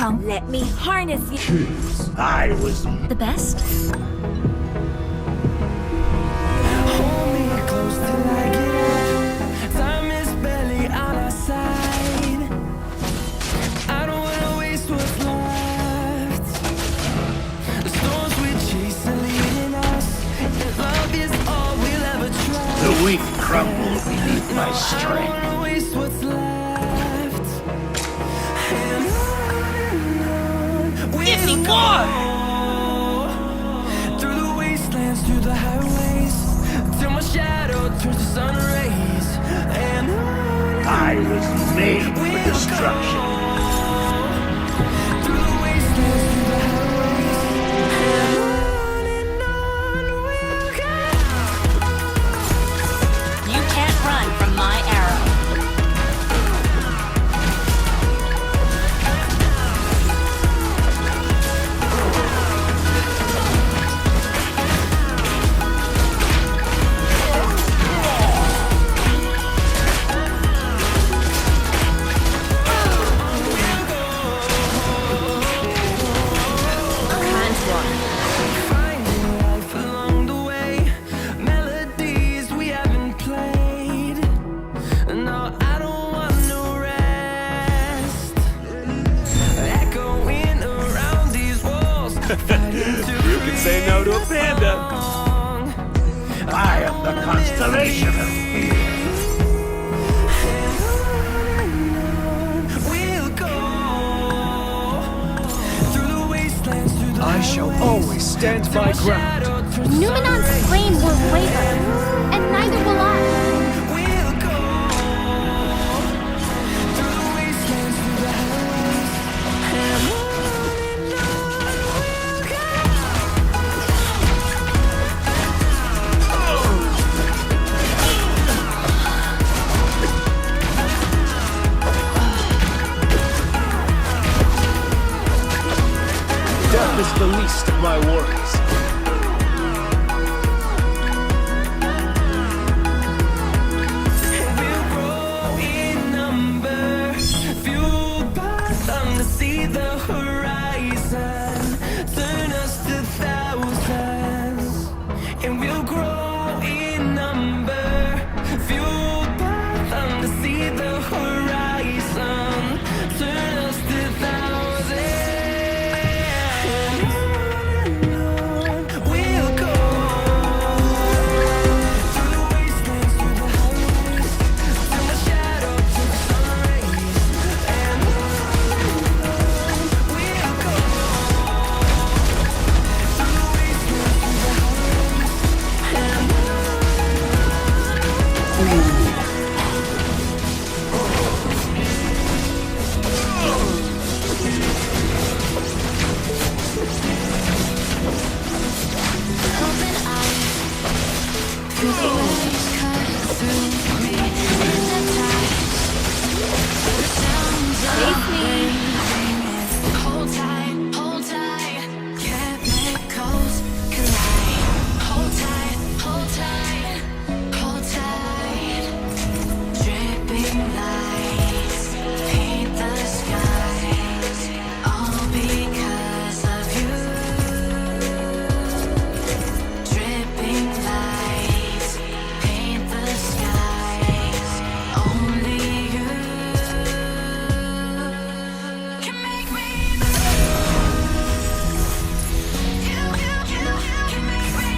come. Let me harness you. I was The best? Hold me close till I get up. Time is barely on our side. I don't wanna waste what's left. The storms we chase are leading us, and love is all we'll ever try. the weak crumble beneath my I don't strength. wanna waste what's left. And on we'll go. Through the wastelands, through the highways, till my shadow turns to sun rays. And on I was made for destruction. through the wastelands, through the highways, and on we'll go. You can't run from my arrow. Finding life along the way, melodies we haven't played. No, I don't want no rest. Echoing around these walls. You can say no to a panda. I am the constellation of fear. We'll go through the wastelands, through the I shall always stand my ground. Numenon's flame will waver, and neither will I. We'll go through the wastelands, through the highways, and on we'll go. Death is the least of my worries. We'll grow in number, fueled by them to see the horizon, turn us to thousands. And we'll grow in number, fueled by them to see the horizon, turn us to thousands. And on we'll go through the wastelands, through the highways, till my shadow turns to sun rays. And on we'll go through the wastelands, through the highways, and Hold tight, chemicals collide. Hold tight, hold tight. Dripping lights paint the skies, all because of you. Dripping lights paint the skies, only you can make me You can make me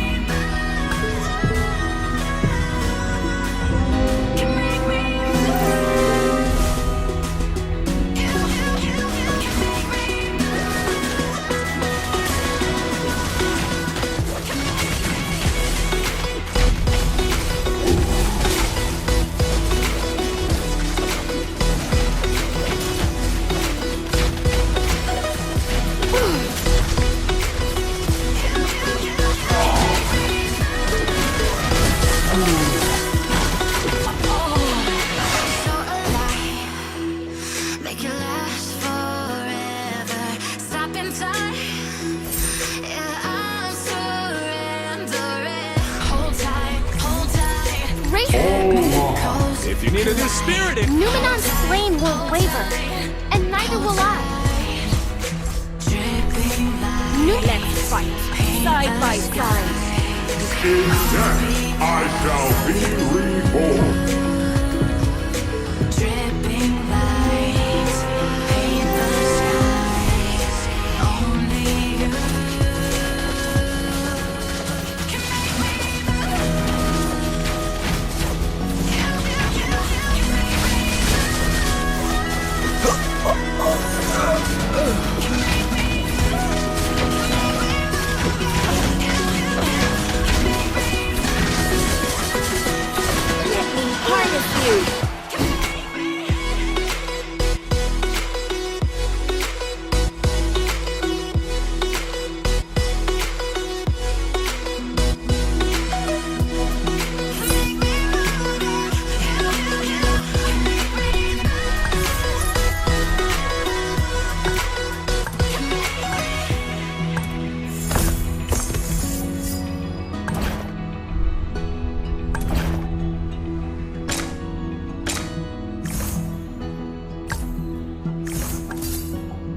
Can make me You can make me So alive, make it last forever. Stop in time, yeah, I'm surrendering. Hold tight, Raven, If you need a new spirit, Numenon's flame will waver, and neither will I. fight, side by side. In death, I shall be reborn. Dripping lights paint the skies. Only you can make me Let me harness you.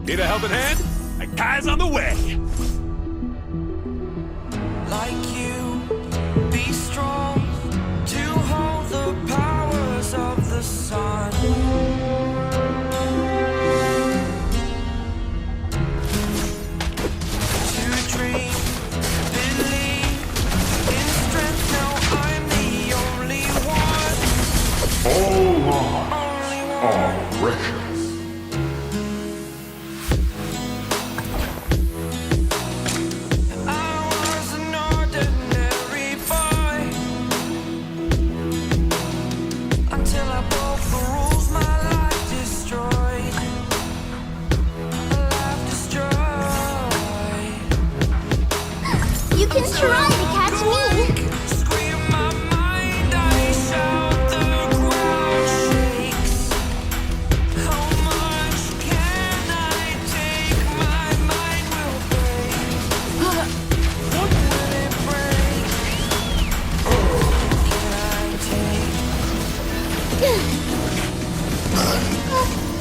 Need a helping hand? A guy's on the way. Like you, be strong to hold the powers of the sun. To dream, believe in strength. Now I'm the only one. All lives Only one. are precious. I was an ordinary boy until I broke the rules. My life destroyed. Life destroyed. You can try to catch me. Scream my mind, I shout, the ground shakes. How much can I take? My mind will break. What will it break? Can I take?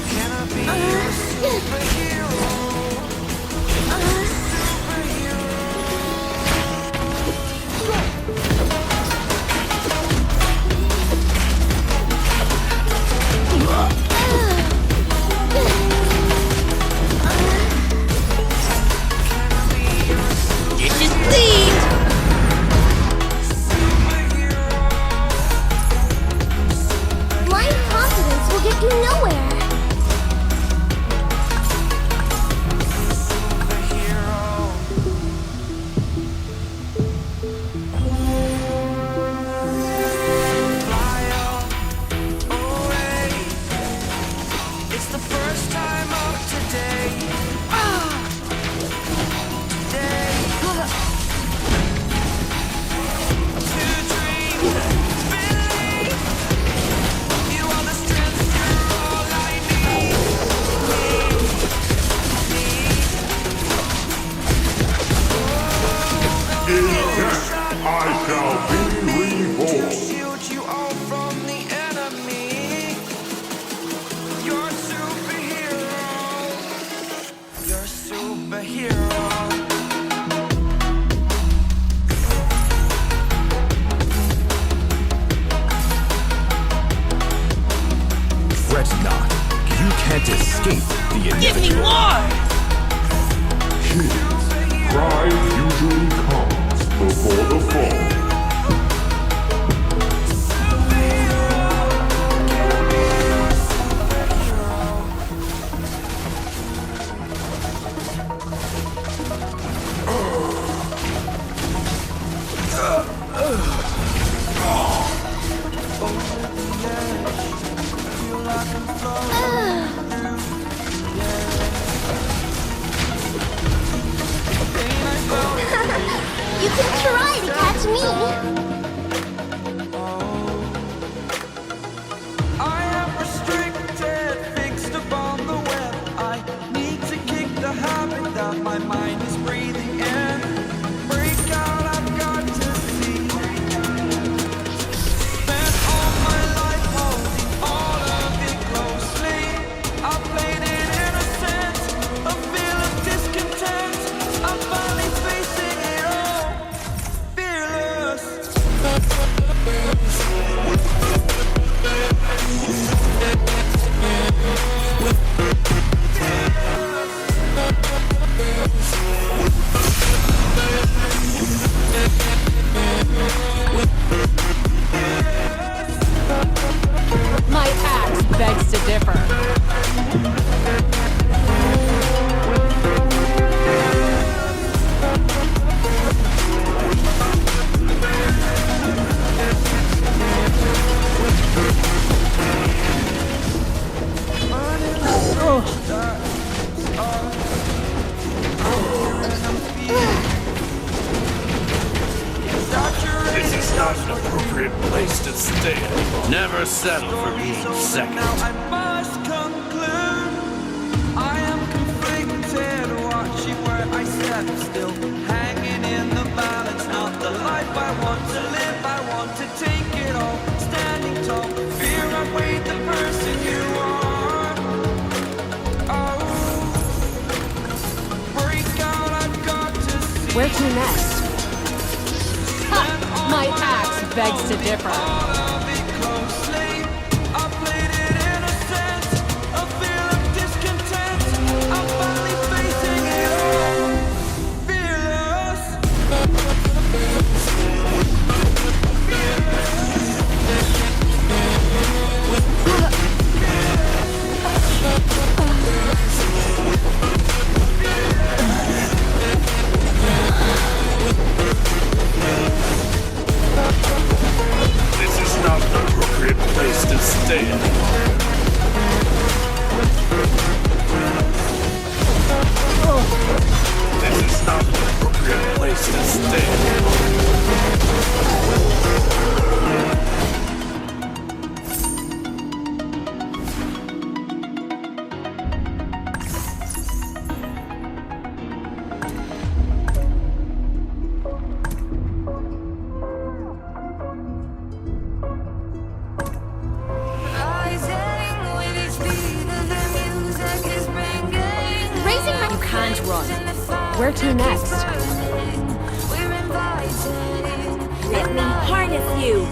Can I be a superhero? This is bleed. Blind confidence will get you nowhere. It's the first time of today. Today. To dream, believe. You are the strength, you're all I need. In death, I shall be reborn. Shield you all from the enemy. You're a superhero. You're a superhero. Fret not. You can't escape the Give me inevitable. more. Kids, pride usually comes before the fall. You can try to catch me. I am restricted, fixed upon the web. I need to kick the habit that my mind is breathing in. Break out, I've got to see. Spent all my life holding all of it closely. I played it innocent, a feel of discontent. I finally faced not an appropriate place to stay anymore. Never settle for being second. Now I must conclude I am conflicted, watching where I step still, hanging in the balance. Not the life I want to live, I want to take it all, standing tall. Fear I weighed the person you are. Oh, break out, I've got to see. Where to next? Ha! My axe begs to differ. This is not an appropriate place to stay anymore. This is not an appropriate place to stay anymore. Raising my You can't run. Where to next? Let me harness you.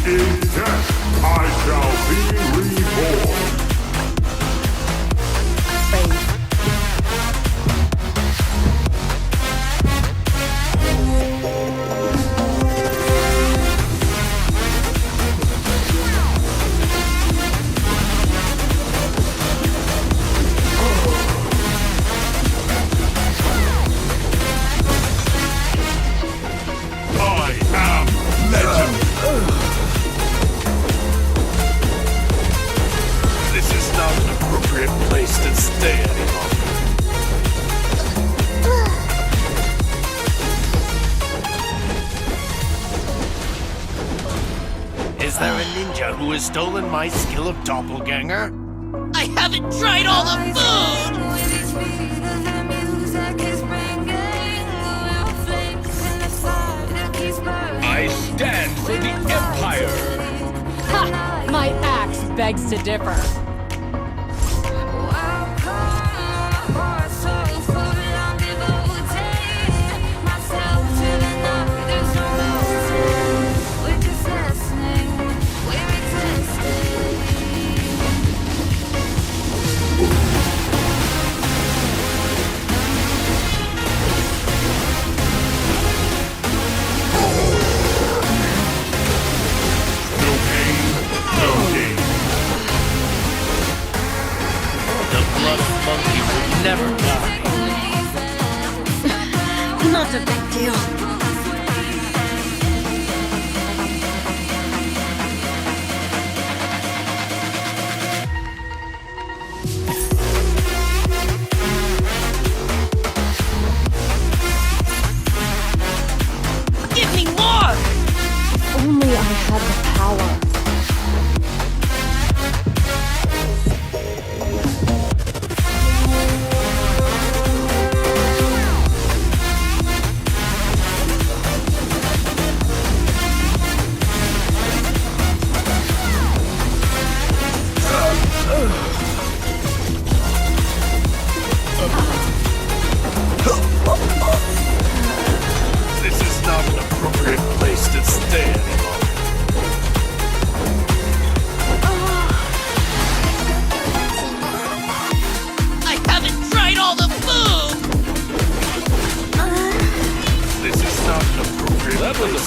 In death, I shall be reborn. I am legend. This is not an appropriate place to stay anymore. Is there a ninja who has stolen my skill of doppelganger? I haven't tried all the food! I stand for the Empire! Ha! My axe begs to differ. No pain, no gain. The blood monkey will never die. Not a big deal. Give me more! Only I had the power.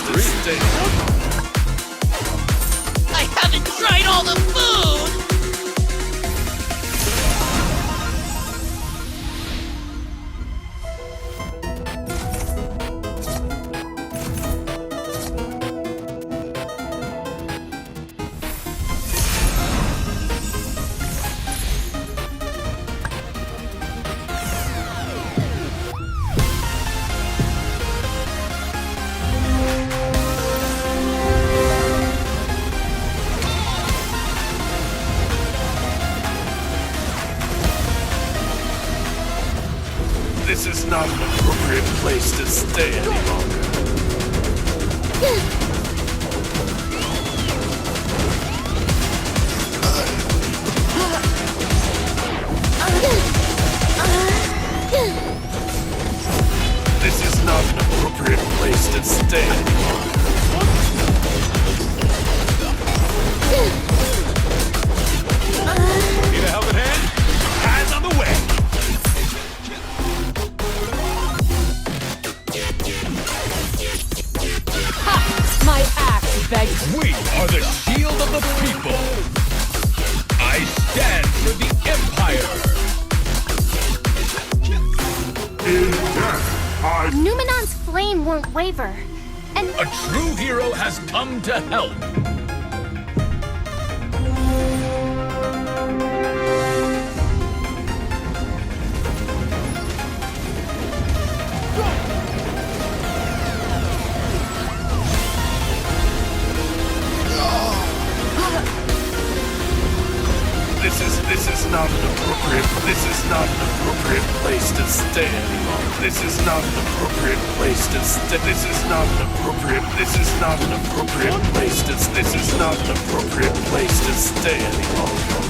wasted state. I haven't tried all the food! This is not an appropriate place to stay any longer. This is not an appropriate place to stay any longer. Need a helping hand? Hands on the way. My axe begs. We are the shield of the people. I stand for the Empire. In death, I Numenon's flame won't waver. And A true hero has come to help. This is not an appropriate place to stay any longer. This is not an appropriate place to stay. This is not an appropriate place to this is not an appropriate place to stay any longer.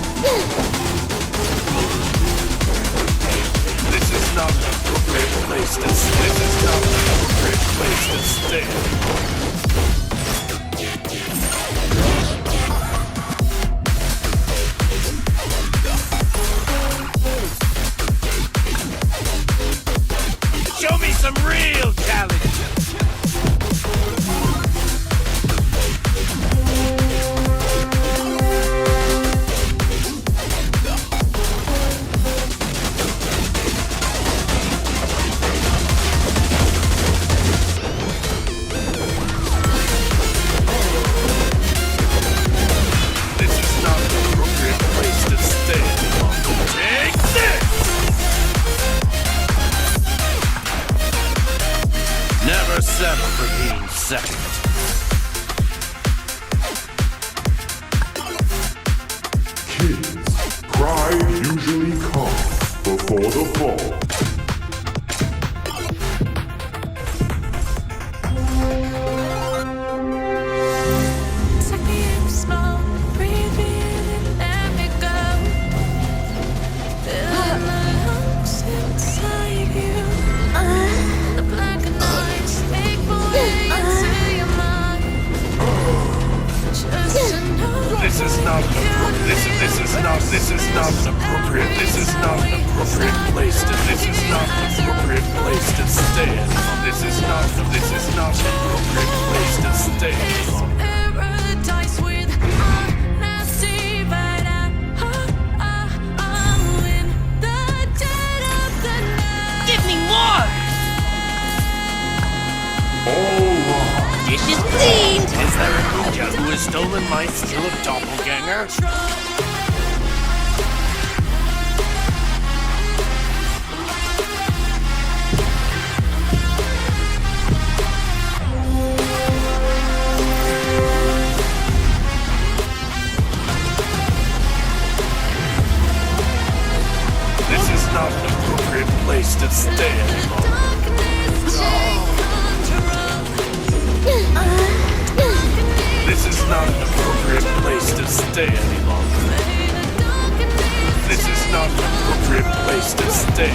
This is not an appropriate place to this is not an appropriate place to stay any longer. Show me some real challenge. This is not an appropriate place to stay any longer. Take this! Never settle for being second. Kings, pride usually comes before the fall. Take me in slow, breathe me in and let me go. Feel my lungs inside you. The black and white make my way into your mind. Just to know This is not an appropriate. This is not an appropriate. This is not an appropriate place to. This is not an appropriate place to stay. This is not an appropriate place to stay. paradise with honesty, but I'm in the dead of the night. Give me more! All rise. Dish is cleaned! Is there a ninja who has stolen my skill of doppelganger? This is not an appropriate place to stay any longer. This is not an appropriate place to stay any longer. This is not an appropriate place to stay.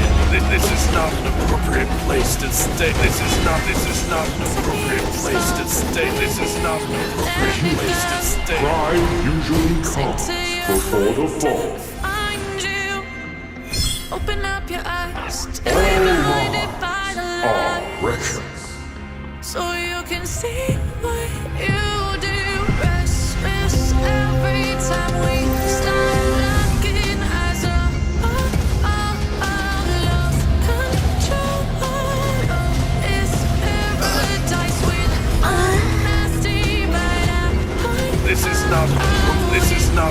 This is not an appropriate place to stay. This is not an appropriate place to stay. This is not an appropriate place to stay. Pride usually comes before the fall. Find you. Open up your eyes. Stay All blinded by the are light. precious. so you can see what you do. Restless every time we start looking as a love control is paradise with nasty but This is not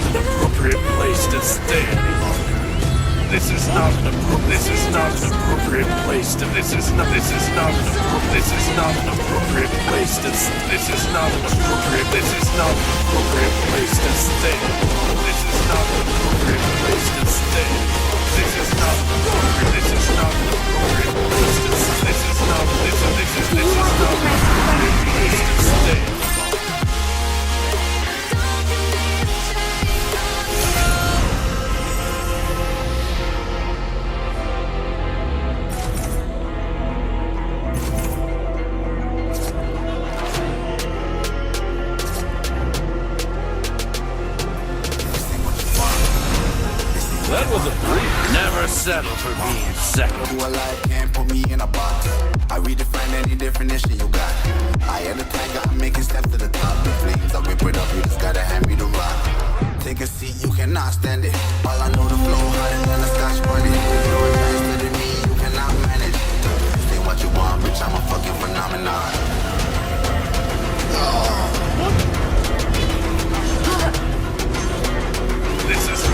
an appropriate place to stay any longer. This is not an appropriate place to this is not an appropriate place to this is not an appropriate place to stay. This is not an appropriate place to stay. This is not an appropriate place to this is not an appropriate place to stay. That was a brief. Never settle for being second. Who alive can't put me in a box. I redefine any definition you got. I am the tiger, I'm making steps to the top. The flames, I rip it up, you just gotta hand me the rock. Take a seat, you cannot stand it. All I know, the flow harder than a scotch bunny. You're advanced to me, you cannot manage. Say what you want, bitch, I'm a fucking phenomenon.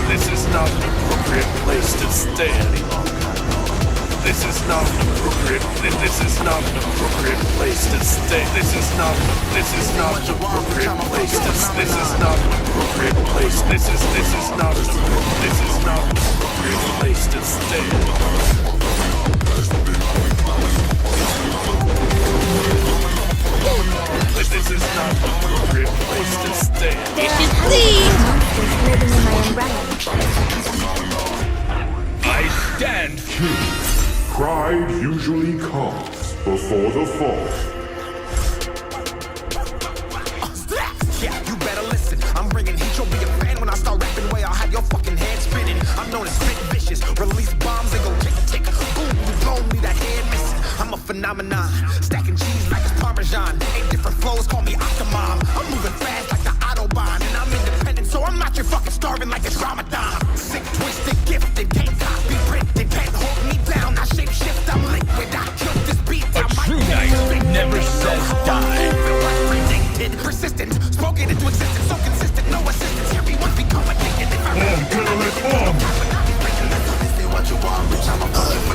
This is not an appropriate place to stay any longer. This is not an appropriate place to stay. This is not an appropriate place to this is not an appropriate place. This is not an appropriate place to stay. This is not an appropriate place to stay. This is clean. Monsters living in my umbrella. I stand firm. Pride usually comes before the fall. Yeah, you better listen. I'm bringing heat, you'll be a fan when I start rapping. Way I'll have your fucking head spinning. I'm known as spit vicious. Release bombs and go tick tick. Boom, you blow me that head missing. I'm a phenomenon. Stacking cheese like it's Parmesan. 8 different flows, call me Octomom. I'm moving fast like the Autobahn. And I'm independent, so I'm not your fucking starving like it's Ramadan. Sick, twisted, gifted, can't copy, printed. Can't hold me down, I shape shift, I'm liquid. I killed this beat, A true knight never says die. Persistent, spoken into existence, so consistent, no assistance. Everyone become addicted. If I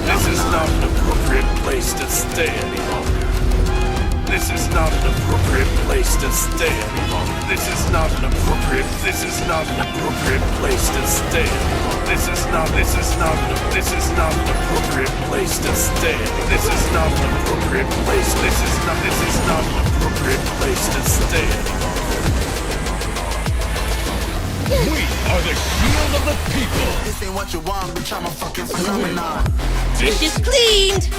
This is not an appropriate place to stay any longer. This is not an appropriate place to stay any longer. This is not an appropriate place to stay. This is not an appropriate place to stay. This is not an appropriate place. This is not an appropriate place to stay any longer. We are the shield of the people. This ain't what you want, bitch, I'm a fucking phenomenon. This is cleaned.